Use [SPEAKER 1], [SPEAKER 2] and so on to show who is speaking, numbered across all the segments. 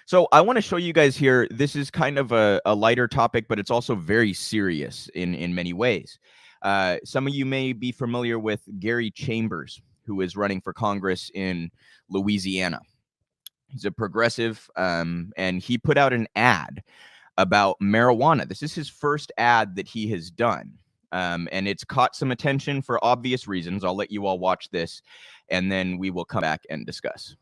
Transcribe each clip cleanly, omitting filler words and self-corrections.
[SPEAKER 1] So I want to show you guys here. This is kind of a lighter topic, but it's also very serious in many ways. Some of you may be familiar with Gary Chambers, who is running for Congress in Louisiana. He's a progressive, and he put out an ad about marijuana. This is his first ad that he has done. And it's caught some attention for obvious reasons. I'll let you all watch this, and then we will come back and discuss.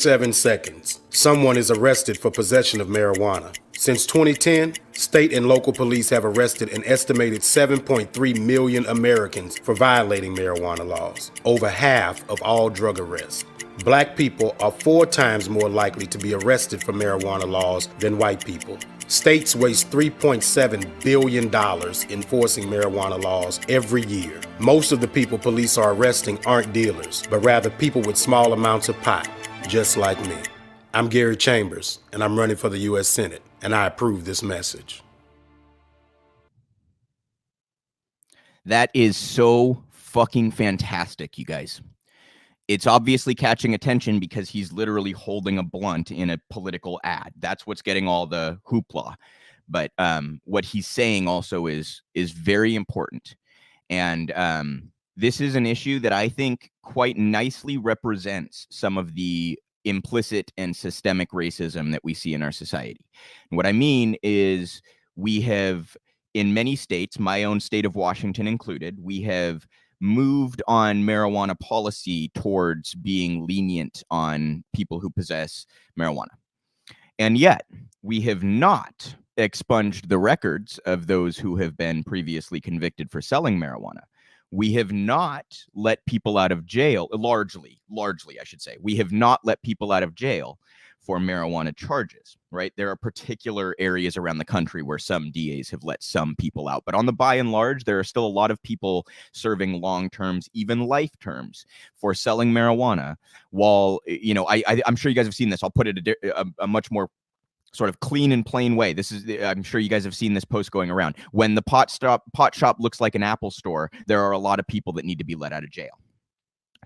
[SPEAKER 2] 7 seconds. Someone is arrested for possession of marijuana. Since 2010, state and local police have arrested an estimated 7.3 million Americans for violating marijuana laws, over half of all drug arrests. Black people are 4 times more likely to be arrested for marijuana laws than white people. States waste $3.7 billion enforcing marijuana laws every year. Most of the people police are arresting aren't dealers, but rather people with small amounts of pot, just like me. I'm Gary Chambers, and I'm running for the U.S. Senate, and I approve this message.
[SPEAKER 1] That is so fucking fantastic, you guys. It's obviously catching attention because he's literally holding a blunt in a political ad. That's what's getting all the hoopla. But what he's saying also is very important. And this is an issue that I think quite nicely represents some of the implicit and systemic racism that we see in our society. And what I mean is we have, in many states, my own state of Washington included, we have moved on marijuana policy towards being lenient on people who possess marijuana. And yet, we have not expunged the records of those who have been previously convicted for selling marijuana. We have not let people out of jail, largely, I should say. We have not let people out of jail for marijuana charges, right? There are particular areas around the country where some DAs have let some people out. But on the by and large, there are still a lot of people serving long terms, even life terms, for selling marijuana. While, you know, I'm sure you guys have seen this. I'll put it a much more sort of clean and plain way. This is, I'm sure you guys have seen this post going around. When the pot shop looks like an Apple store, there are a lot of people that need to be let out of jail.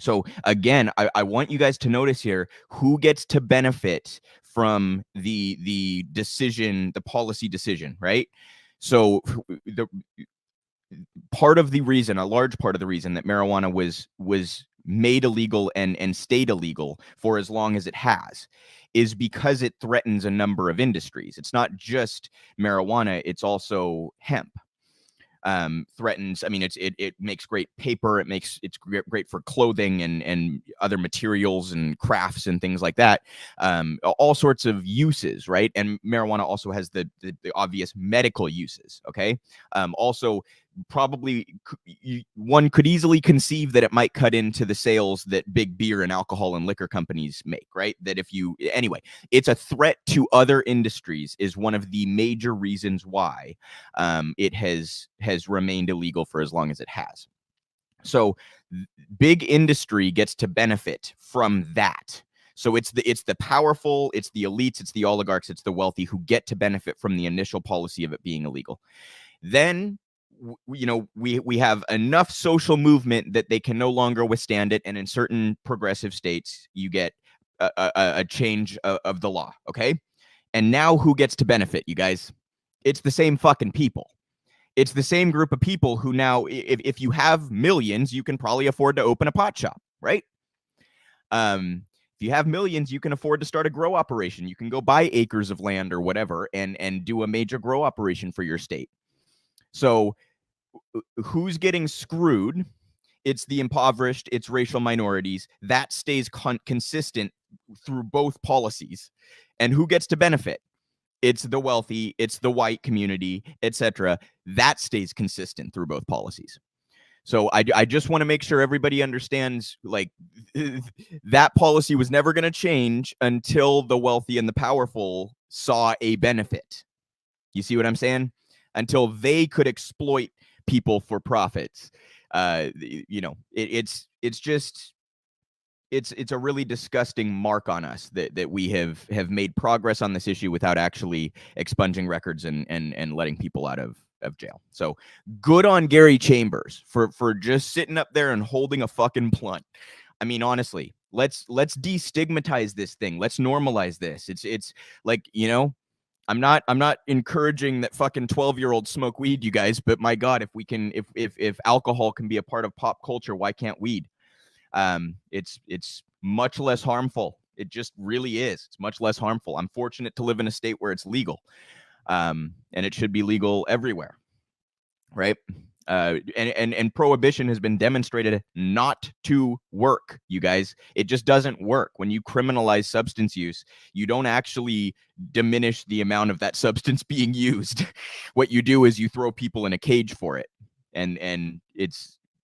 [SPEAKER 1] So again, I want you guys to notice here who gets to benefit from the decision, the policy decision, right? So the part of the reason, a large part of the reason that marijuana was made illegal and stayed illegal for as long as it has is because it threatens a number of industries. It's not just marijuana, it's also hemp. Threatens, I mean, it makes great paper, it's great for clothing and other materials and crafts and things like that. All sorts of uses, right? And marijuana also has the obvious medical uses, okay? Also, probably one could easily conceive that it might cut into the sales that big beer and alcohol and liquor companies make, right? That if you, anyway, it's a threat to other industries is one of the major reasons why it has remained illegal for as long as it has. So big industry gets to benefit from that. So it's the powerful, it's the elites, it's the oligarchs, it's the wealthy who get to benefit from the initial policy of it being illegal. Then, you know, we have enough social movement that they can no longer withstand it, and in certain progressive states, you get a change of the law. Okay, and now who gets to benefit, you guys? It's the same fucking people. It's the same group of people who now, if you have millions, you can probably afford to open a pot shop, right? If you have millions, you can afford to start a grow operation. You can go buy acres of land or whatever and do a major grow operation for your state. So who's getting screwed? It's the impoverished, it's racial minorities. That stays consistent through both policies. And who gets to benefit? It's the wealthy, it's the white community, etc. That stays consistent through both policies. So I just want to make sure everybody understands, like, that policy was never going to change until the wealthy and the powerful saw a benefit. You see what I'm saying? Until they could exploit people for profits. You know, it's a really disgusting mark on us that we have made progress on this issue without actually expunging records and letting people out of jail. So good on Gary Chambers for just sitting up there and holding a fucking blunt. I mean, honestly, Let's destigmatize this thing. Let's normalize this. It's like, you know, I'm not encouraging that fucking 12-year-olds smoke weed, you guys, but my God, if alcohol can be a part of pop culture, why can't weed? It's much less harmful. It just really is. It's much less harmful. I'm fortunate to live in a state where it's legal. And it should be legal everywhere. Right. And prohibition has been demonstrated not to work, you guys. It just doesn't work. When you criminalize substance use, you don't actually diminish the amount of that substance being used. What you do is you throw people in a cage for it. And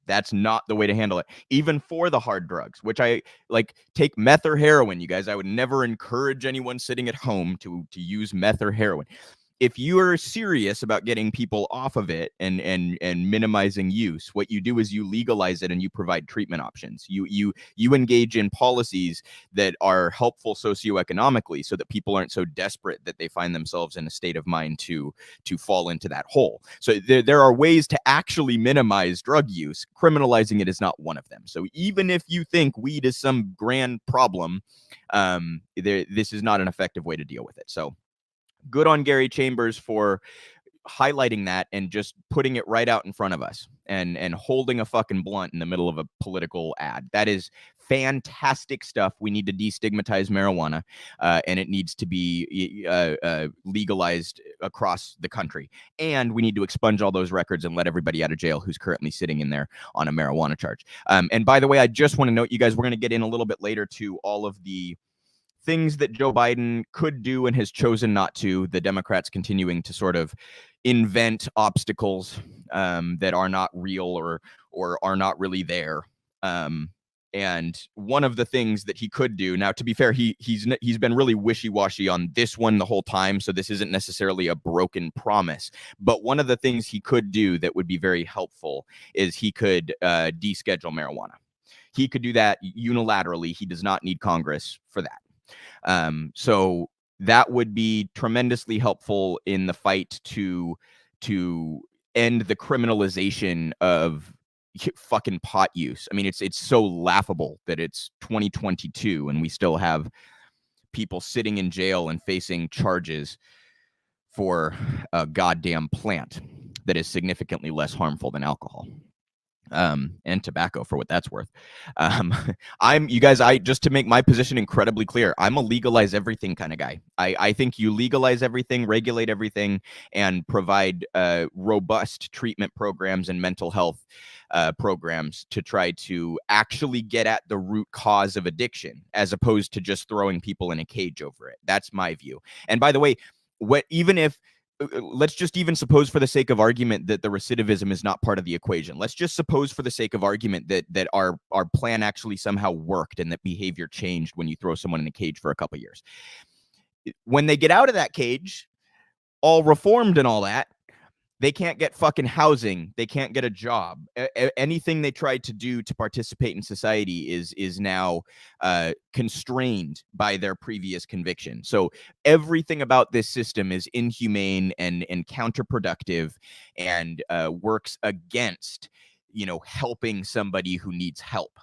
[SPEAKER 1] that's not the way to handle it. Even for the hard drugs, which I like, take meth or heroin, you guys. I would never encourage anyone sitting at home to use meth or heroin. If you are serious about getting people off of it and minimizing use, what you do is you legalize it and you provide treatment options. You engage in policies that are helpful socioeconomically, so that people aren't so desperate that they find themselves in a state of mind to fall into that hole. So there are ways to actually minimize drug use. Criminalizing it is not one of them. So even if you think weed is some grand problem, this is not an effective way to deal with it. So good on Gary Chambers for highlighting that and just putting it right out in front of us and holding a fucking blunt in the middle of a political ad. That is fantastic stuff. We need to destigmatize marijuana, and it needs to be legalized across the country. And we need to expunge all those records and let everybody out of jail who's currently sitting in there on a marijuana charge. And by the way, I just want to note, you guys, we're going to get in a little bit later to all of the things that Joe Biden could do and has chosen not to. The Democrats continuing to sort of invent obstacles that are not real or are not really there. And one of the things that he could do, now to be fair, he's been really wishy-washy on this one the whole time, so this isn't necessarily a broken promise. But one of the things he could do that would be very helpful is he could deschedule marijuana. He could do that unilaterally. He does not need Congress for that. So that would be tremendously helpful in the fight to end the criminalization of fucking pot use. I mean, it's so laughable that it's 2022 and we still have people sitting in jail and facing charges for a goddamn plant that is significantly less harmful than alcohol. And tobacco, for what that's worth. You guys, just to make my position incredibly clear, I'm a legalize everything kind of guy. I think you legalize everything, regulate everything, and provide robust treatment programs and mental health programs to try to actually get at the root cause of addiction, as opposed to just throwing people in a cage over it. That's my view. And by the way, let's just even suppose for the sake of argument that the recidivism is not part of the equation. Let's just suppose for the sake of argument that our plan actually somehow worked and that behavior changed when you throw someone in a cage for a couple of years. When they get out of that cage, all reformed and all that, they can't get fucking housing. They can't get a job. Anything they tried to do to participate in society is now constrained by their previous conviction. So everything about this system is inhumane and counterproductive and works against, helping somebody who needs help.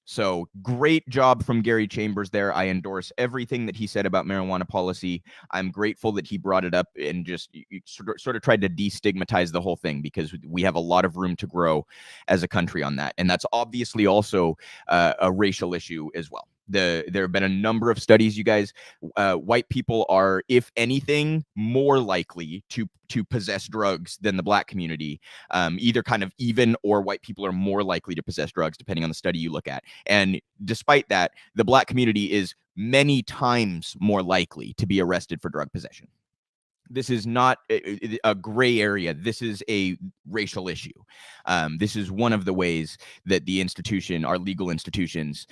[SPEAKER 1] So great job from Gary Chambers there. I endorse everything that he said about marijuana policy. I'm grateful that he brought it up and just sort of tried to destigmatize the whole thing, because we have a lot of room to grow as a country on that. And that's obviously also a racial issue as well. There have been a number of studies, you guys. White people are, if anything, more likely to possess drugs than the black community. Either kind of even, or white people are more likely to possess drugs, depending on the study you look at. And despite that, the black community is many times more likely to be arrested for drug possession. This is not a gray area. This is a racial issue. This is one of the ways that our legal institutions,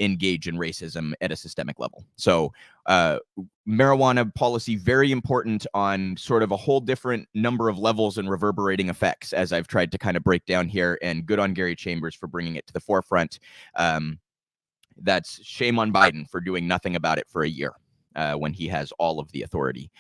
[SPEAKER 1] engage in racism at a systemic level. So marijuana policy, very important on sort of a whole different number of levels and reverberating effects, as I've tried to kind of break down here. And good on Gary Chambers for bringing it to the forefront. That's shame on Biden for doing nothing about it for a year when he has all of the authority.